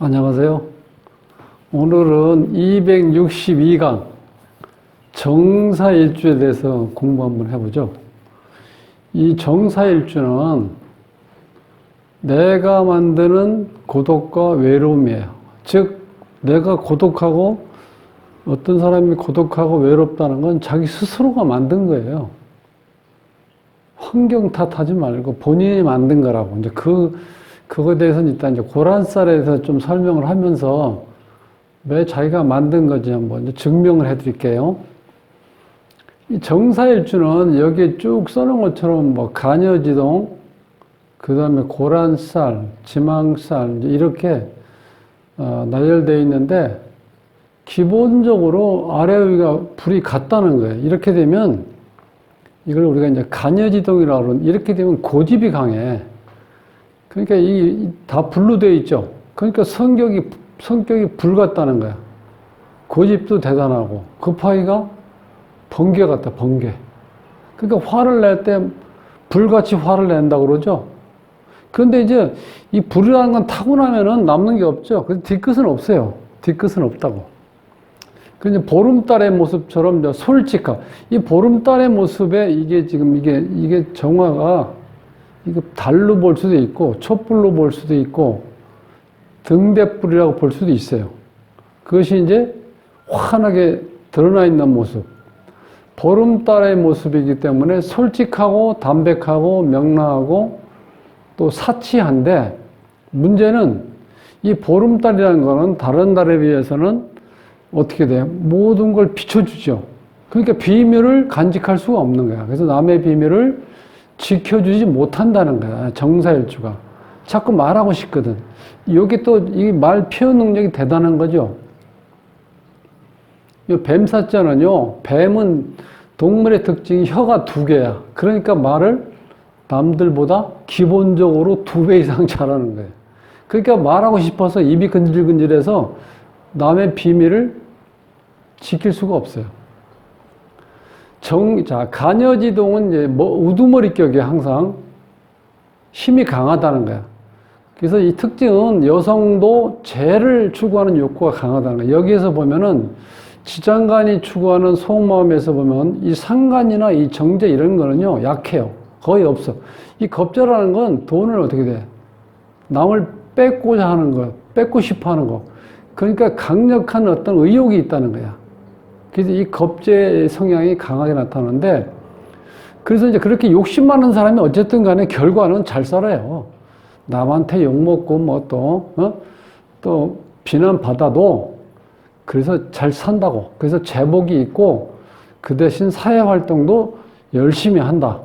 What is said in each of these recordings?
안녕하세요. 오늘은 262강 정사일주에 대해서 공부 한번 해보죠. 이 정사일주는 내가 만드는 고독과 외로움이에요. 즉, 내가 고독하고 어떤 사람이 고독하고 외롭다는 건 자기 스스로가 만든 거예요. 환경 탓하지 말고 본인이 만든 거라고. 이제 그거에 대해서는 일단 이제 고란쌀에서 좀 설명을 하면서 왜 자기가 만든 건지 한번 이제 증명을 해 드릴게요. 이 정사일주는 여기에 쭉 써놓은 것처럼 뭐 간여지동, 그 다음에 고란쌀, 지망쌀, 이제 이렇게 나열되어 있는데 기본적으로 아래 위가 불이 같다는 거예요. 이렇게 되면 이걸 우리가 이제 간여지동이라고 그러는, 이렇게 되면 고집이 강해. 그러니까 다 불로 되어 있죠. 그러니까 성격이 불 같다는 거야. 고집도 대단하고 급하기가 번개 같다, 번개. 그러니까 화를 낼 때 불같이 화를 낸다고 그러죠. 그런데 이제 이 불이라는 건 타고 나면은 남는 게 없죠. 그래서 뒤끝은 없어요. 뒤끝은 없다고. 그런데 보름달의 모습처럼 이제 솔직함. 이 보름달의 모습에 이게 지금 이게 정화가 이거 달로 볼 수도 있고 촛불로 볼 수도 있고 등대불이라고 볼 수도 있어요. 그것이 이제 환하게 드러나 있는 모습. 보름달의 모습이기 때문에 솔직하고 담백하고 명랑하고 또 사치한데, 문제는 이 보름달이라는 거는 다른 달에 비해서는 어떻게 돼요? 모든 걸 비춰주죠. 그러니까 비밀을 간직할 수가 없는 거야. 그래서 남의 비밀을 지켜주지 못한다는 거야, 정사일주가. 자꾸 말하고 싶거든. 여기 또 이 말 표현 능력이 대단한 거죠. 이 뱀사자는요, 뱀은 동물의 특징이 혀가 2개야. 그러니까 말을 남들보다 기본적으로 2배 이상 잘하는 거예요. 그러니까 말하고 싶어서 입이 근질근질해서 남의 비밀을 지킬 수가 없어요. 간여지동은 이제 우두머리격이 항상 힘이 강하다는 거야. 그래서 이 특징은 여성도 재를 추구하는 욕구가 강하다는 거야. 여기에서 보면은 지장간이 추구하는 속마음에서 보면 이 상간이나 이 정제 이런 거는요, 약해요. 거의 없어. 이 겁재라는 건 돈을 어떻게 돼? 남을 뺏고자 하는 거, 뺏고 싶어 하는 거. 그러니까 강력한 어떤 의욕이 있다는 거야. 그래서 이 겁제 성향이 강하게 나타나는데, 그래서 이제 그렇게 욕심 많은 사람이 어쨌든 간에 결과는 잘 살아요. 남한테 욕먹고 또 비난받아도 그래서 잘 산다고. 그래서 제복이 있고 그 대신 사회활동도 열심히 한다.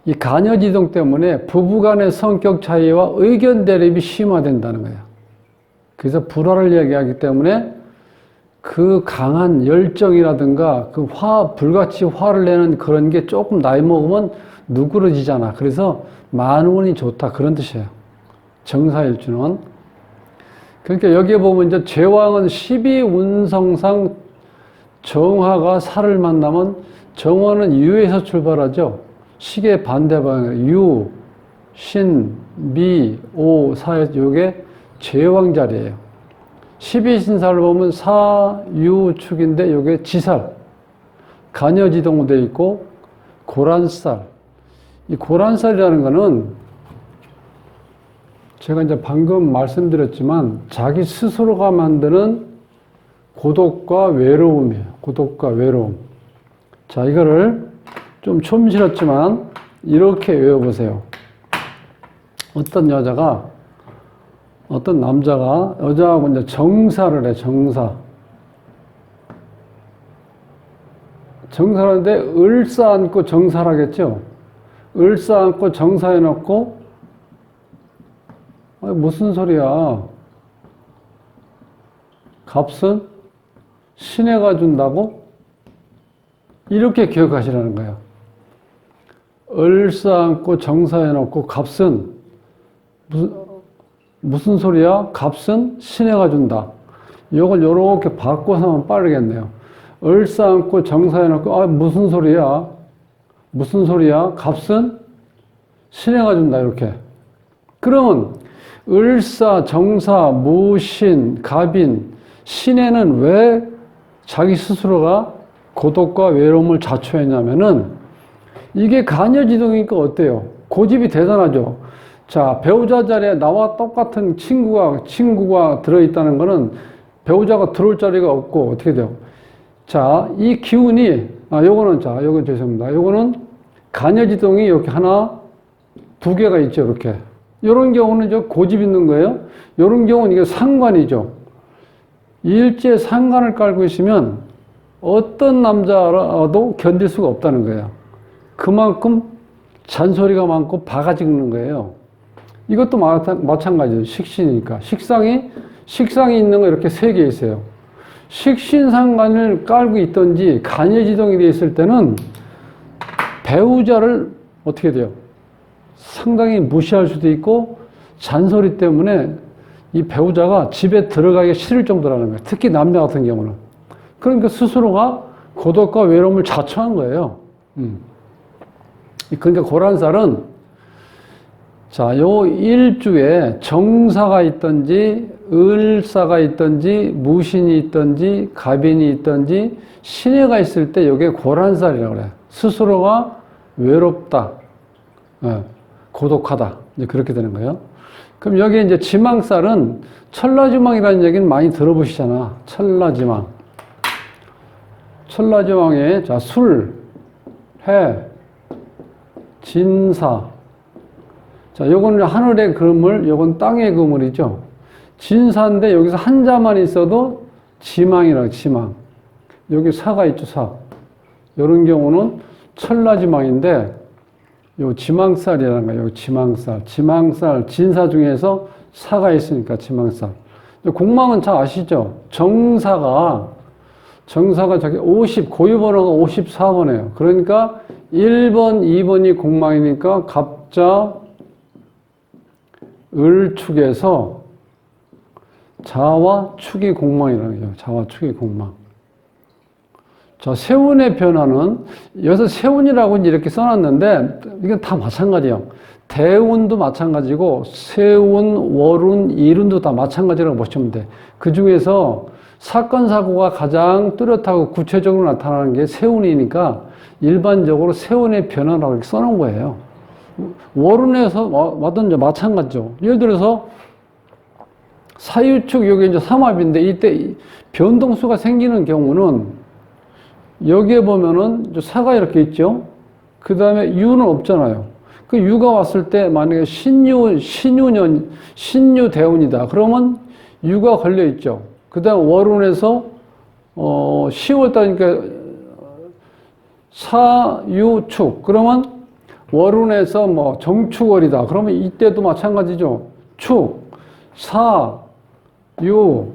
이 간여지동 때문에 부부간의 성격 차이와 의견 대립이 심화된다는 거예요. 그래서 불화를 이야기하기 때문에 그 강한 열정이라든가 그 불같이 화를 내는 그런 게 조금 나이 먹으면 누그러지잖아. 그래서 만운이 좋다, 그런 뜻이에요. 정사일주는. 그러니까 여기에 보면 이제 제왕은 12운성상 정화가 살을 만나면, 정화는 유에서 출발하죠. 시계 반대 방향, 유, 신, 미, 오, 사, 요게 제왕 자리예요. 12신살을 보면 사, 유, 축인데 요게 지살, 간여지동으로 되어 있고 고란쌀. 이 고란쌀이라는 거는 제가 이제 방금 말씀드렸지만 자기 스스로가 만드는 고독과 외로움이에요. 고독과 외로움. 자, 이거를 좀 촌스럽지만 이렇게 외워보세요. 어떤 남자가 여자하고 이제 정사를 해, 정사. 정사하는데 을싸안고 정사라겠죠? 을싸안고 정사해놓고, 아니, 무슨 소리야. 값은 신해가 준다고? 이렇게 기억하시라는 거예요. 을싸안고 정사해놓고 값은 무슨 소리야? 값은 신해가 준다. 이걸 요렇게 바꿔서 하면 빠르겠네요. 을싸안고 정사해놓고, 무슨 소리야? 무슨 소리야? 값은 신해가 준다. 이렇게. 그러면 을사, 정사, 무신, 갑인, 신에는 왜 자기 스스로가 고독과 외로움을 자초했냐면은 이게 간여지동이니까 어때요? 고집이 대단하죠. 자, 배우자 자리에 나와 똑같은 친구가 들어있다는 거는 배우자가 들어올 자리가 없고 어떻게 돼요? 자, 이 기운이, 요건 죄송합니다. 요거는 간여지동이 이렇게 하나, 두 개가 있죠, 이렇게. 요런 경우는 저 고집 있는 거예요. 요런 경우는 이게 상관이죠. 일제 상관을 깔고 있으면 어떤 남자라도 견딜 수가 없다는 거예요. 그만큼 잔소리가 많고 바가지 긁는 거예요. 이것도 마찬가지죠. 식신이니까. 식상이 있는 거 이렇게 세 개 있어요. 식신상관을 깔고 있든지 간여지동이 되어 있을 때는 배우자를 어떻게 돼요? 상당히 무시할 수도 있고 잔소리 때문에 이 배우자가 집에 들어가기 싫을 정도라는 거예요. 특히 남자 같은 경우는. 그러니까 스스로가 고독과 외로움을 자초한 거예요. 그러니까 고란살은 자, 요 일주에 정사가 있든지 을사가 있든지 무신이 있든지 갑인이 있든지 신해가 있을 때 이게 고란살이라고 그래요. 스스로가 외롭다, 고독하다, 이제 그렇게 되는 거예요. 그럼 여기 이제 지망살은 천라지망이라는 얘기는 많이 들어보시잖아. 천라지망. 천라지망에 자, 술, 해, 진사. 자, 요거는 하늘의 그물, 요건 땅의 그물이죠. 진사인데 여기서 한자만 있어도 지망이라고, 지망. 여기 사가 있죠, 사. 요런 경우는 천라지망인데, 요 지망살이라는 거예요. 요 지망살. 지망살, 진사 중에서 사가 있으니까 지망살. 공망은 잘 아시죠? 정사가 저기 고유번호가 54번이에요. 그러니까 1번, 2번이 공망이니까 갑자, 을축에서 자와 축이 공망이라는 거예요. 자와 축이 공망. 자, 세운의 변화는, 여기서 세운이라고 이렇게 써놨는데, 이건 다 마찬가지예요. 대운도 마찬가지고, 세운, 월운, 일운도 다 마찬가지라고 보시면 돼. 그 중에서 사건, 사고가 가장 뚜렷하고 구체적으로 나타나는 게 세운이니까, 일반적으로 세운의 변화라고 이렇게 써놓은 거예요. 월운에서 와도 마찬가지죠. 예를 들어서, 사유축, 여기 이제 삼합인데, 이때 변동수가 생기는 경우는, 여기에 보면은 사가 이렇게 있죠. 그 다음에 유는 없잖아요. 그 유가 왔을 때 만약에 신유대운이다. 그러면 유가 걸려 있죠. 그 다음 월운에서 10월달이니까 사유축. 그러면 월운에서 뭐 정축월이다. 그러면 이때도 마찬가지죠. 축, 사, 유,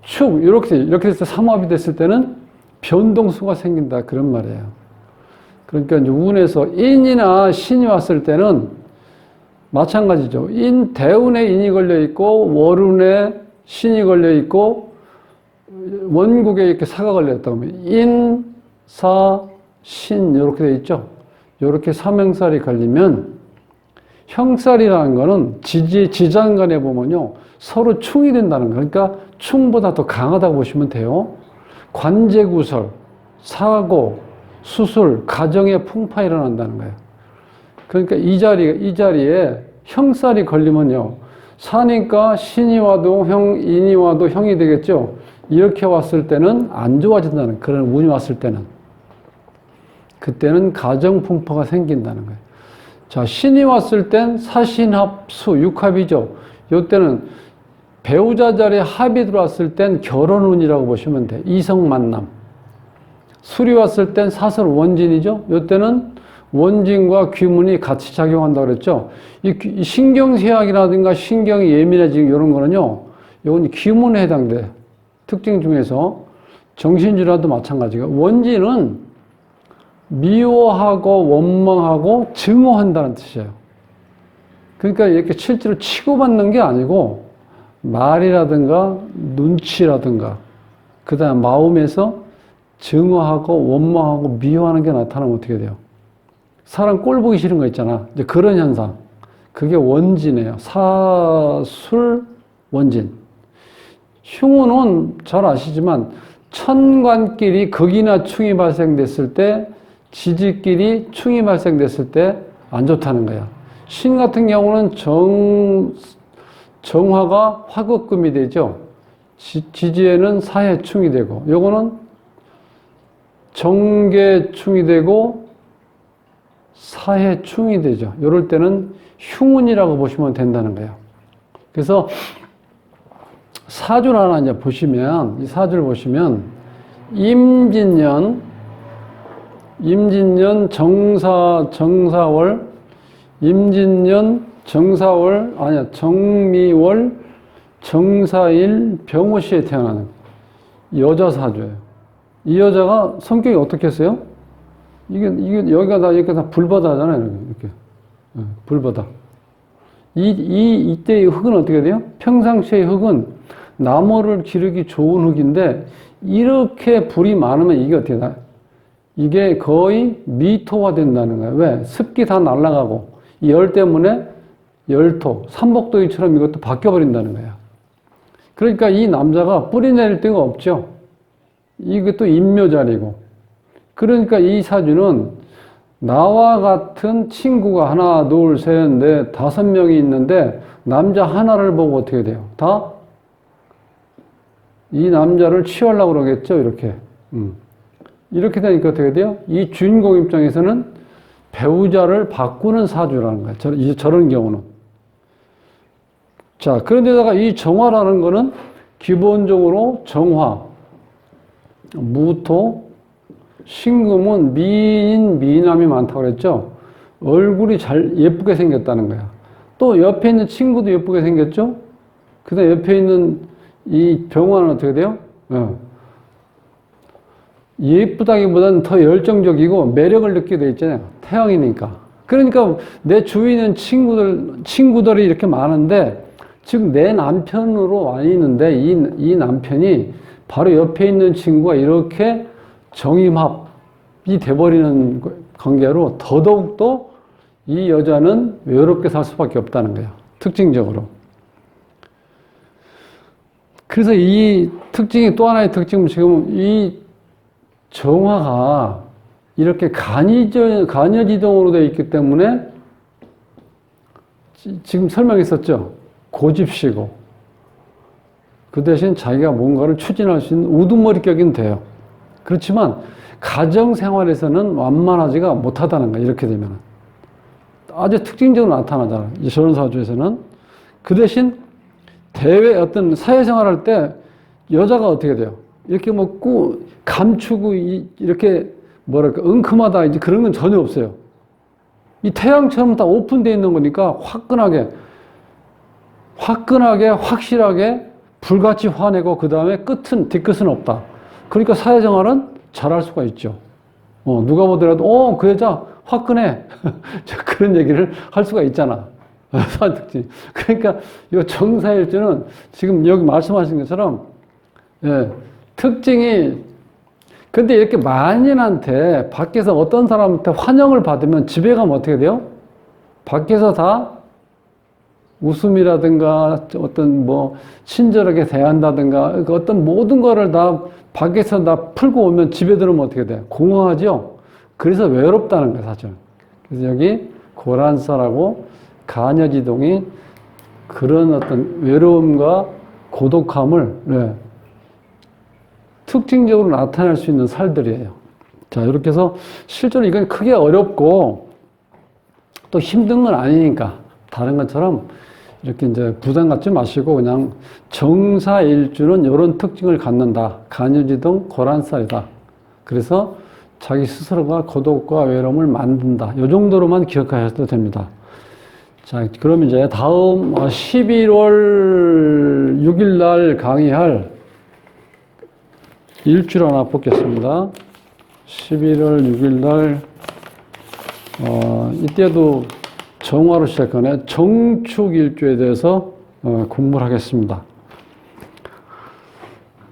축 이렇게 해서 삼합이 됐을 때는 변동수가 생긴다. 그런 말이에요. 그러니까 이제 운에서 인이나 신이 왔을 때는 마찬가지죠. 대운에 인이 걸려 있고, 월운에 신이 걸려 있고, 원국에 이렇게 사가 걸려 있다 보면 인, 사, 신 이렇게 돼 있죠. 이렇게 삼형살이 걸리면 형살이라는 거는 지장간에 보면요. 서로 충이 된다는 거예요. 그러니까 충보다 더 강하다고 보시면 돼요. 관제구설, 사고, 수술, 가정에 풍파 일어난다는 거예요. 그러니까 이 자리에 형살이 걸리면요. 사니까 신이 와도 인이 와도 형이 되겠죠. 이렇게 왔을 때는 안 좋아진다는 그런 운이 왔을 때는. 그때는 가정 풍파가 생긴다는 거예요. 자, 신이 왔을 땐 사신합수, 육합이죠. 이때는 배우자 자리에 합이 들어왔을 땐 결혼운이라고 보시면 돼. 이성 만남. 술이 왔을 땐 사설 원진이죠. 이때는 원진과 귀문이 같이 작용한다고 그랬죠. 이 신경쇠약이라든가 신경이 예민해지고 이런 거는요. 이건 귀문에 해당돼. 특징 중에서 정신질환도 마찬가지고 원진은 미워하고 원망하고 증오한다는 뜻이에요. 그러니까 이렇게 실제로 치고받는 게 아니고 말이라든가 눈치라든가 그 다음 마음에서 증오하고 원망하고 미워하는 게 나타나면 어떻게 돼요? 사람 꼴 보기 싫은 거 있잖아. 이제 그런 현상. 그게 원진이에요. 사술 원진. 흉우는 잘 아시지만 천간끼리 극이나 충이 발생됐을 때, 지지끼리 충이 발생됐을 때 안 좋다는 거야. 신 같은 경우는 정화가 화극금이 되죠. 지지에는 사해충이 되고, 요거는 정계충이 되고 사해충이 되죠. 요럴 때는 흉운이라고 보시면 된다는 거예요. 그래서 사주를 하나 이제 보시면, 이 사주를 보시면, 임진년 정사월, 정미월, 정사일, 병호시에 태어나는 여자 사주예요. 이 여자가 성격이 어떻겠어요? 이게 여기가 다 이렇게 다 불바다잖아요. 이렇게 불바다. 이때의 흙은 어떻게 돼요? 평상시의 흙은 나무를 기르기 좋은 흙인데, 이렇게 불이 많으면 이게 어떻게 돼? 이게 거의 미토화 된다는 거예요. 왜? 습기 다 날아가고, 이 열 때문에 열토, 삼복도이처럼 이것도 바뀌어버린다는 거예요. 그러니까 이 남자가 뿌리 내릴 데가 없죠. 이게 또 인묘자리고. 그러니까 이 사주는 나와 같은 친구가 하나, 둘, 셋, 넷, 5명이 있는데, 남자 하나를 보고 어떻게 돼요? 다 이 남자를 취하려고 그러겠죠, 이렇게. 이렇게 되니까 어떻게 돼요? 이 주인공 입장에서는 배우자를 바꾸는 사주라는 거예요. 저런 경우는. 자, 그런데다가 이 정화라는 거는 기본적으로 정화, 무토, 신금은 미인, 미남이 많다고 그랬죠? 얼굴이 예쁘게 생겼다는 거야. 또 옆에 있는 친구도 예쁘게 생겼죠? 그 다음에 옆에 있는 이 병화는 어떻게 돼요? 예쁘다기보다는 더 열정적이고 매력을 느끼게 돼 있잖아요. 태양이니까. 그러니까 내 주위에 있는 친구들이 이렇게 많은데, 즉 내 남편으로 와 있는데, 이 남편이 바로 옆에 있는 친구가 이렇게 정임합이 돼버리는 관계로 더더욱더 이 여자는 외롭게 살 수밖에 없다는 거예요. 특징적으로. 그래서 이 특징이 또 하나의 특징은 지금 이 정화가 이렇게 간여지동으로 되어 있기 때문에 지금 설명했었죠. 고집시고 그 대신 자기가 뭔가를 추진할 수 있는 우두머리격은 돼요. 그렇지만 가정생활에서는 완만하지가 못하다는 거야. 이렇게 되면 아주 특징적으로 나타나잖아요. 저런 사주에서는. 그 대신 대외 어떤 사회생활할 때 여자가 어떻게 돼요? 이렇게 뭐 감추고 이렇게 뭐랄까 은큼하다 이제 그런 건 전혀 없어요. 이 태양처럼 다 오픈되어 있는 거니까 화끈하게 확실하게 불같이 화내고 그 다음에 뒤끝은 없다. 그러니까 사회생활은 잘할 수가 있죠. 누가 보더라도 그 여자 화끈해. 그런 얘기를 할 수가 있잖아. 특징. 그러니까 이 정사일주는 지금 여기 말씀하신 것처럼 특징이 근데 이렇게 만인한테 밖에서 어떤 사람한테 환영을 받으면 집에 가면 어떻게 돼요? 밖에서 다 웃음이라든가 어떤 뭐 친절하게 대한다든가 어떤 모든 거를 다 밖에서 다 풀고 오면 집에 들어오면 어떻게 돼요? 공허하죠? 그래서 외롭다는 거예요, 사실. 그래서 여기 고란사라고 간여지동이 그런 어떤 외로움과 고독함을 특징적으로 나타낼 수 있는 살들이에요. 자, 이렇게 해서 실제로 이건 크게 어렵고 또 힘든 건 아니니까 다른 것처럼 이렇게 이제 부담 갖지 마시고 그냥 정사일주는 이런 특징을 갖는다. 간여지동 고란살이다. 그래서 자기 스스로가 고독과 외로움을 만든다. 이 정도로만 기억하셔도 됩니다. 자, 그럼 이제 다음 11월 6일 날 강의할 일주를 하나 뽑겠습니다. 11월 6일 날, 이때도 정화로 시작하네. 정축일주에 대해서 공부를 하겠습니다.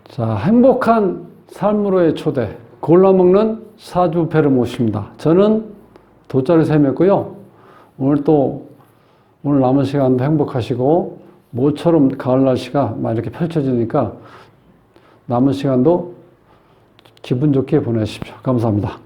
자, 행복한 삶으로의 초대. 골라먹는 사주배를 모십니다. 저는 도자를 셈했고요. 오늘 또 오늘 남은 시간도 행복하시고 모처럼 가을 날씨가 막 이렇게 펼쳐지니까 남은 시간도 기분 좋게 보내십시오. 감사합니다.